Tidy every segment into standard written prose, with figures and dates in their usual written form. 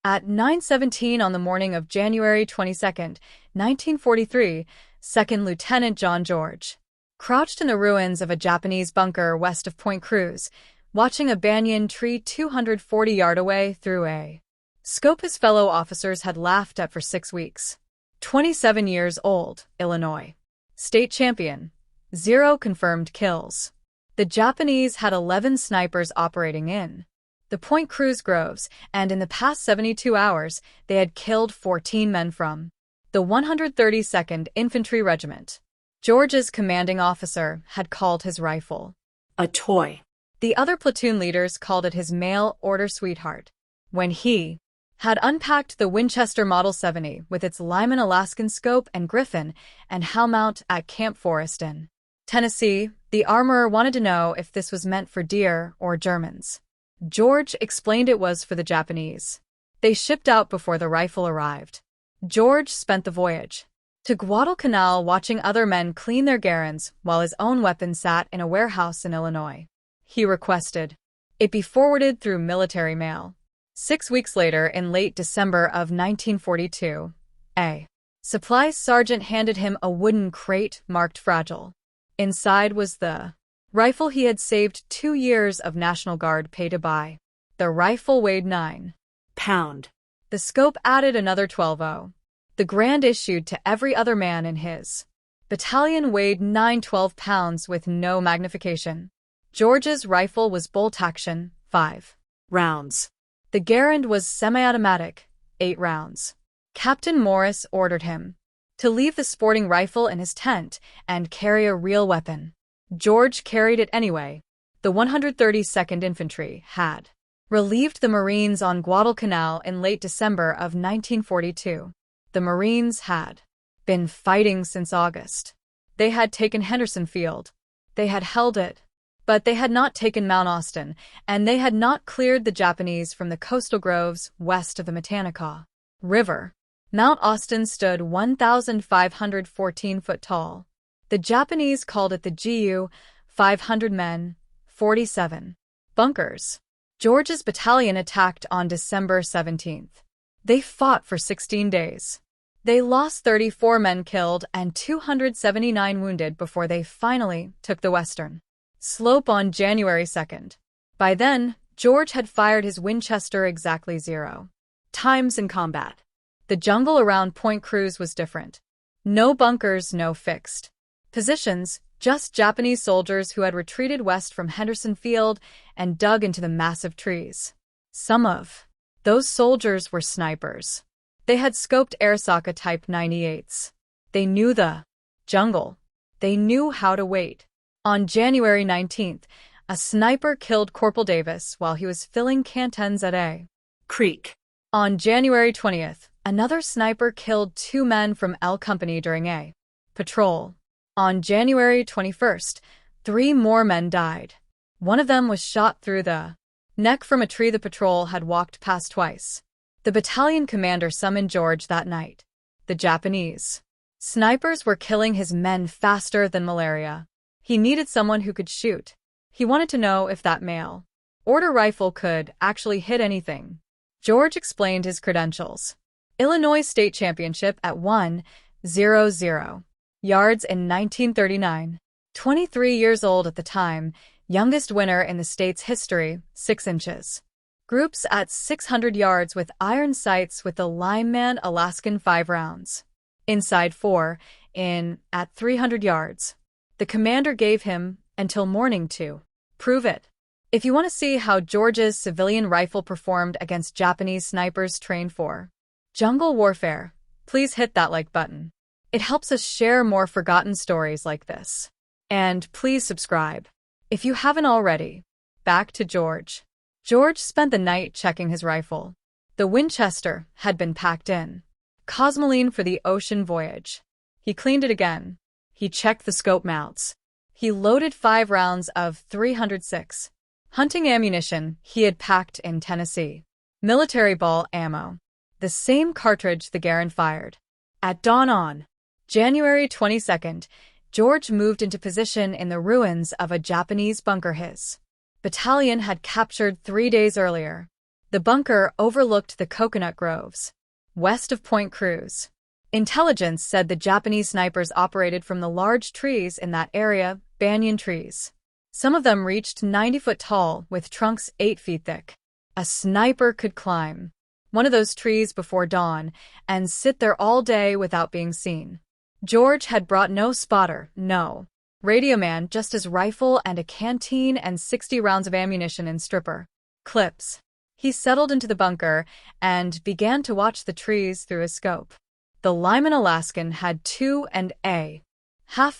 At 9:17 on the morning of January 22, 1943, Second Lieutenant John George, crouched in the ruins of a Japanese bunker west of Point Cruz, watching a banyan tree 240 yards away through a scope his fellow officers had laughed at for 6 weeks. 27 years old, Illinois. State champion. 0 confirmed kills. The Japanese had 11 snipers operating in the Point Cruz groves, and in the past 72 hours, they had killed 14 men from the 132nd Infantry Regiment. George's commanding officer had called his rifle a toy. The other platoon leaders called it his mail-order sweetheart. When he had unpacked the Winchester Model 70 with its Lyman Alaskan scope and Griffin and Hellmount at Camp Forest in Tennessee, the armorer wanted to know if this was meant for deer or Germans. George explained it was for the Japanese. They shipped out before the rifle arrived. George spent the voyage to Guadalcanal watching other men clean their garrons while his own weapon sat in a warehouse in Illinois. He requested it be forwarded through military mail. 6 weeks later, in late December of 1942, a supplies sergeant handed him a wooden crate marked fragile. Inside was the rifle he had saved 2 years of National Guard pay to buy. The rifle weighed 9 pounds. The scope added another 12. The grand issued to every other man in his battalion weighed 12 pounds with no magnification. George's rifle was bolt-action, 5 rounds. The Garand was semi-automatic, 8 rounds. Captain Morris ordered him to leave the sporting rifle in his tent and carry a real weapon. George carried it anyway. The 132nd Infantry had relieved the Marines on Guadalcanal in late December of 1942. The Marines had been fighting since August. They had taken Henderson Field. They had held it. But they had not taken Mount Austin, and they had not cleared the Japanese from the coastal groves west of the Matanacaw River. Mount Austin stood 1,514 foot tall. The Japanese called it the GU, 500 men, 47 bunkers. George's battalion attacked on December 17th. They fought for 16 days. They lost 34 men killed and 279 wounded before they finally took the western slope on January 2nd. By then, George had fired his Winchester exactly 0 times in combat. The jungle around Point Cruz was different. No bunkers, no fixed positions, just Japanese soldiers who had retreated west from Henderson Field and dug into the massive trees. Some of those soldiers were snipers. They had scoped Arisaka Type 98s. They knew the jungle. They knew how to wait. On January 19th, a sniper killed Corporal Davis while he was filling canteens at a creek. On January 20th, another sniper killed 2 men from L Company during a patrol. On January 21st, 3 more men died. One of them was shot through the neck from a tree the patrol had walked past twice. The battalion commander summoned George that night. The Japanese snipers were killing his men faster than malaria. He needed someone who could shoot. He wanted to know if that mail-order rifle could actually hit anything. George explained his credentials. Illinois State Championship at 1,000 yards in 1939. 23 years old at the time, youngest winner in the state's history, 6 inches. Groups at 600 yards with iron sights with the Lyman Alaskan 5 rounds. Inside 4, in at 300 yards. The commander gave him until morning to prove it. If you want to see how George's civilian rifle performed against Japanese snipers trained for jungle warfare, please hit that like button. It helps us share more forgotten stories like this. And please subscribe if you haven't already. Back to George. George spent the night checking his rifle. The Winchester had been packed in Cosmoline for the ocean voyage. He cleaned it again. He checked the scope mounts. He loaded 5 rounds of 306 hunting ammunition he had packed in Tennessee. Military ball ammo. The same cartridge the Garand fired. At dawn on January 22nd, George moved into position in the ruins of a Japanese bunker his battalion had captured 3 days earlier. The bunker overlooked the coconut groves, west of Point Cruz. Intelligence said the Japanese snipers operated from the large trees in that area, banyan trees. Some of them reached 90 foot tall, with trunks 8 feet thick. A sniper could climb one of those trees before dawn and sit there all day without being seen. George had brought no spotter, no radio man, just his rifle and a canteen and 60 rounds of ammunition in stripper clips. He settled into the bunker and began to watch the trees through his scope. The Lyman Alaskan had 2.5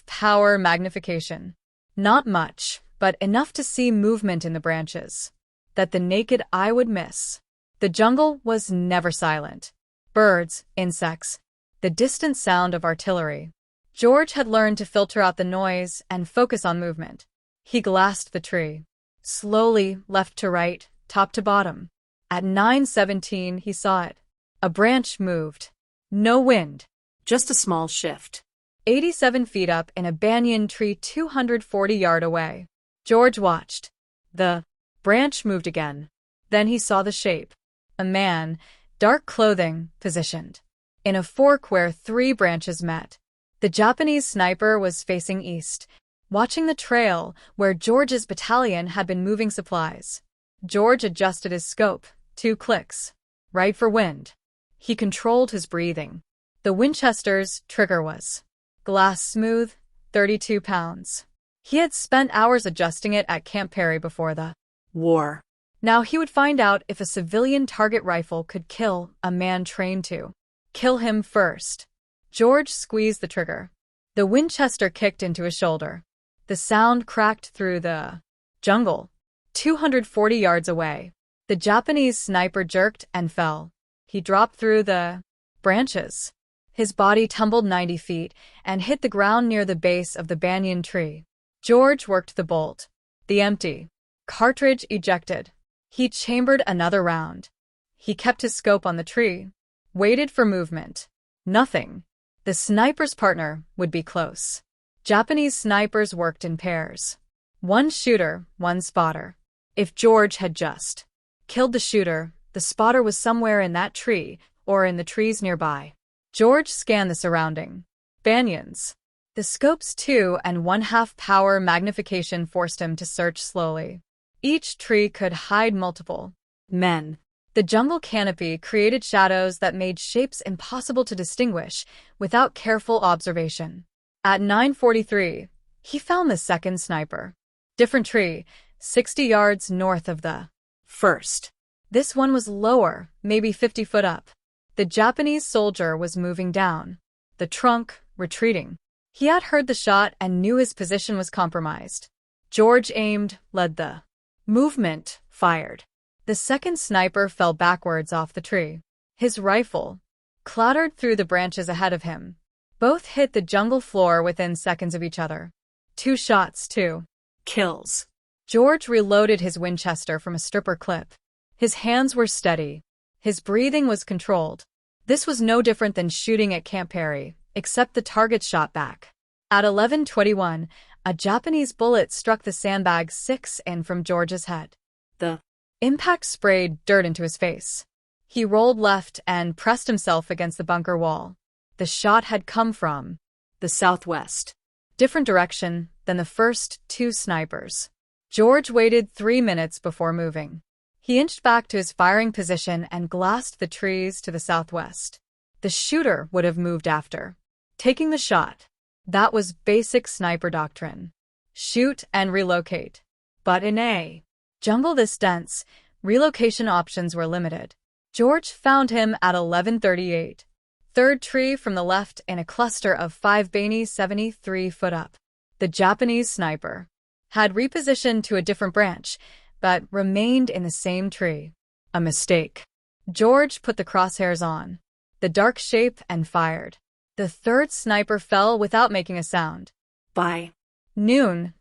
power magnification. Not much, but enough to see movement in the branches that the naked eye would miss. The jungle was never silent. Birds, insects, the distant sound of artillery. George had learned to filter out the noise and focus on movement. He glassed the tree, slowly, left to right, top to bottom. At 9:17, he saw it. A branch moved. No wind. Just a small shift. 87 feet up in a banyan tree 240 yards away. George watched. The branch moved again. Then he saw the shape. A man, dark clothing, positioned in a fork where 3 branches met. The Japanese sniper was facing east, watching the trail where George's battalion had been moving supplies. George adjusted his scope. 2 clicks. Right for wind. He controlled his breathing. The Winchester's trigger was glass smooth, 32 pounds. He had spent hours adjusting it at Camp Perry before the war. Now he would find out if a civilian target rifle could kill a man trained to kill him first. George squeezed the trigger. The Winchester kicked into his shoulder. The sound cracked through the jungle. 240 yards away, the Japanese sniper jerked and fell. He dropped through the branches. His body tumbled 90 feet and hit the ground near the base of the banyan tree. George worked the bolt. The empty cartridge ejected. He chambered another round. He kept his scope on the tree, waited for movement. Nothing. The sniper's partner would be close. Japanese snipers worked in pairs. 1 shooter, 1 spotter. If George had just killed the shooter, the spotter was somewhere in that tree or in the trees nearby. George scanned the surrounding banyans. The scope's 2.5 power magnification forced him to search slowly. Each tree could hide multiple men. The jungle canopy created shadows that made shapes impossible to distinguish without careful observation. At 9:43, he found the second sniper. Different tree, 60 yards north of the first. This one was lower, maybe 50 foot up. The Japanese soldier was moving down, the trunk retreating. He had heard the shot and knew his position was compromised. George aimed, led the movement, fired. The second sniper fell backwards off the tree. His rifle clattered through the branches ahead of him. Both hit the jungle floor within seconds of each other. 2 shots, 2 kills. George reloaded his Winchester from a stripper clip. His hands were steady. His breathing was controlled. This was no different than shooting at Camp Perry, except the target shot back. At 11:21, a Japanese bullet struck the sandbag 6 in from George's head. The impact sprayed dirt into his face. He rolled left and pressed himself against the bunker wall. The shot had come from the southwest. Different direction than the first 2 snipers. George waited 3 minutes before moving. He inched back to his firing position and glassed the trees to the southwest. The shooter would have moved after taking the shot. That was basic sniper doctrine. Shoot and relocate. But in a jungle this dense, relocation options were limited. George found him at 11:38. Third tree from the left in a cluster of 5 baney 73 foot up. The Japanese sniper had repositioned to a different branch, but remained in the same tree. A mistake. George put the crosshairs on the dark shape and fired. The third sniper fell without making a sound. By noon,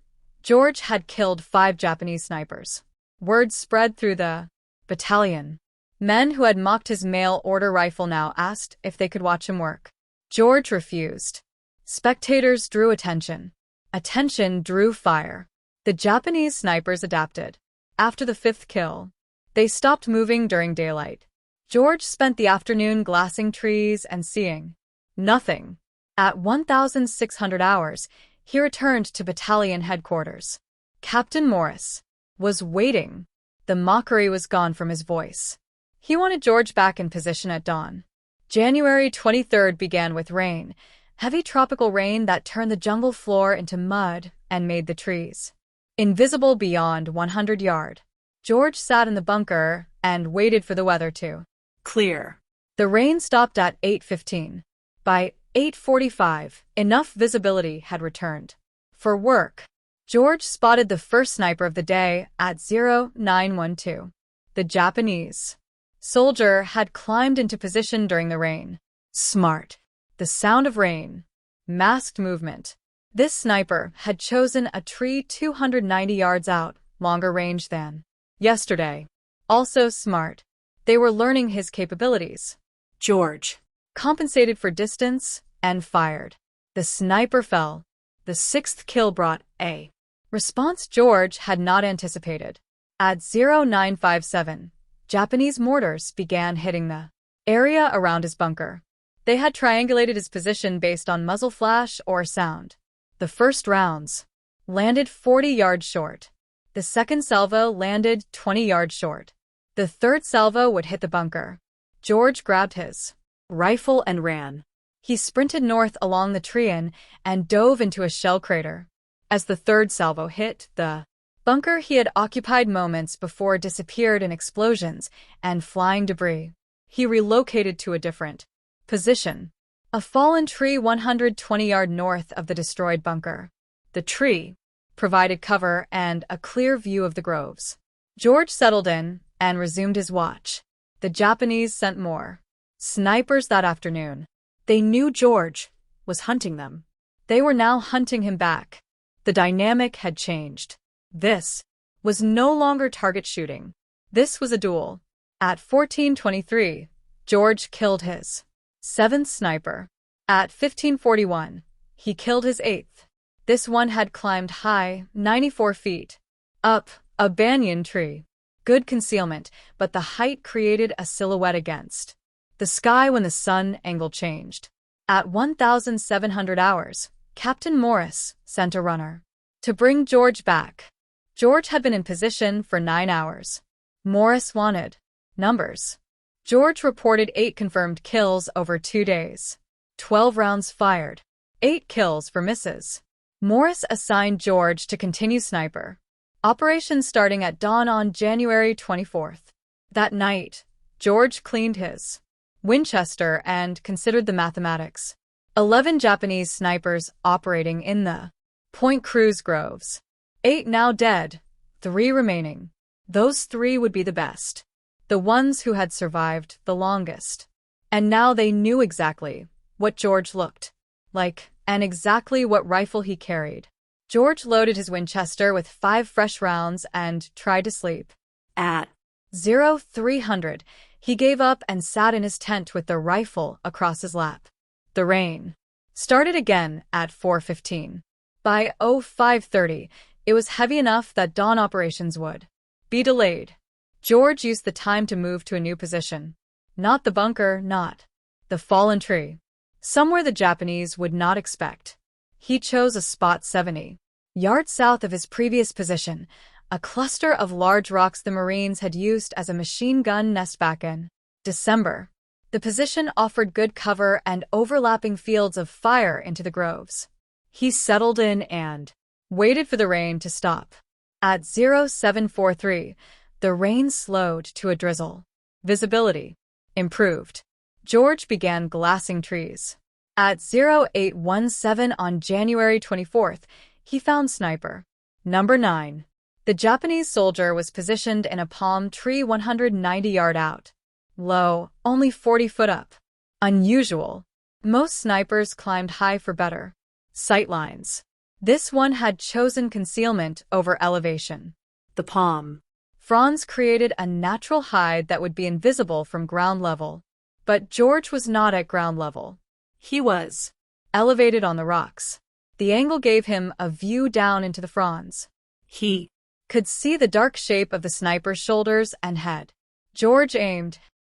George had killed 5 Japanese snipers. Word spread through the battalion. Men who had mocked his mail-order rifle now asked if they could watch him work. George refused. Spectators drew attention. Attention drew fire. The Japanese snipers adapted. After the 5th kill, They stopped moving during daylight. George spent the afternoon glassing trees and seeing nothing. At 1,600 hours, he returned to battalion headquarters. Captain Morris was waiting. The mockery was gone from his voice. He wanted George back in position at dawn. January 23rd began with rain, heavy tropical rain that turned the jungle floor into mud and made the trees invisible beyond 100 yards. George sat in the bunker and waited for the weather to clear. The rain stopped at 8:15. By 8:45, enough visibility had returned. For work, George spotted the first sniper of the day at 0912. The Japanese soldier had climbed into position during the rain. Smart. The sound of rain. Masked movement. This sniper had chosen a tree 290 yards out, longer range than yesterday. Also smart. They were learning his capabilities. George Compensated for distance and fired. The sniper fell. The sixth kill brought a response George had not anticipated. At 0957, Japanese mortars began hitting the area around his bunker. They had triangulated his position based on muzzle flash or sound. The first rounds landed 40 yards short. The second salvo landed 20 yards short. The third salvo would hit the bunker. George grabbed his rifle and ran. He sprinted north along the Trian and dove into a shell crater. As the third salvo hit the bunker he had occupied moments before disappeared in explosions and flying debris, he relocated to a different position. A fallen tree 120 yards north of the destroyed bunker. The tree provided cover and a clear view of the groves. George settled in and resumed his watch. The Japanese sent more snipers that afternoon. They knew George was hunting them. They were now hunting him back. The dynamic had changed. This was no longer target shooting. This was a duel. At 14:23, George killed his seventh sniper. At 15:41, he killed his eighth. This one had climbed high, 94 feet, up a banyan tree. Good concealment, but the height created a silhouette against the sky when the sun angle changed. At 1,700 hours, Captain Morris sent a runner to bring George back. George had been in position for 9 hours. Morris wanted numbers. George reported 8 confirmed kills over 2 days. 12 rounds fired. 8 kills for misses. Morris assigned George to continue sniper operations starting at dawn on January 24th. That night, George cleaned his Winchester and considered the mathematics. 11 Japanese snipers operating in the Point Cruz groves. 8 now dead, 3 remaining. Those 3 would be the best. The ones who had survived the longest. And now they knew exactly what George looked like and exactly what rifle he carried. George loaded his Winchester with 5 fresh rounds and tried to sleep. At 0300, he gave up and sat in his tent with the rifle across his lap. The rain started again at 4:15. By 05:30, it was heavy enough that dawn operations would be delayed. George used the time to move to a new position. Not the bunker, not the fallen tree. Somewhere the Japanese would not expect. He chose a spot 70 yards south of his previous position, a cluster of large rocks the Marines had used as a machine gun nest back in December. The position offered good cover and overlapping fields of fire into the groves. He settled in and waited for the rain to stop. At 0743, the rain slowed to a drizzle. Visibility improved. George began glassing trees. At 0817 on January 24th, he found sniper number 9. The Japanese soldier was positioned in a palm tree 190 yards out. Low, only 40 foot up. Unusual. Most snipers climbed high for better sightlines. This one had chosen concealment over elevation. the palm. Franz created a natural hide that would be invisible from ground level. But George was not at ground level. He was elevated on the rocks. The angle gave him a view down into the fronds. He could see the dark shape of the sniper's shoulders and head. George aimed,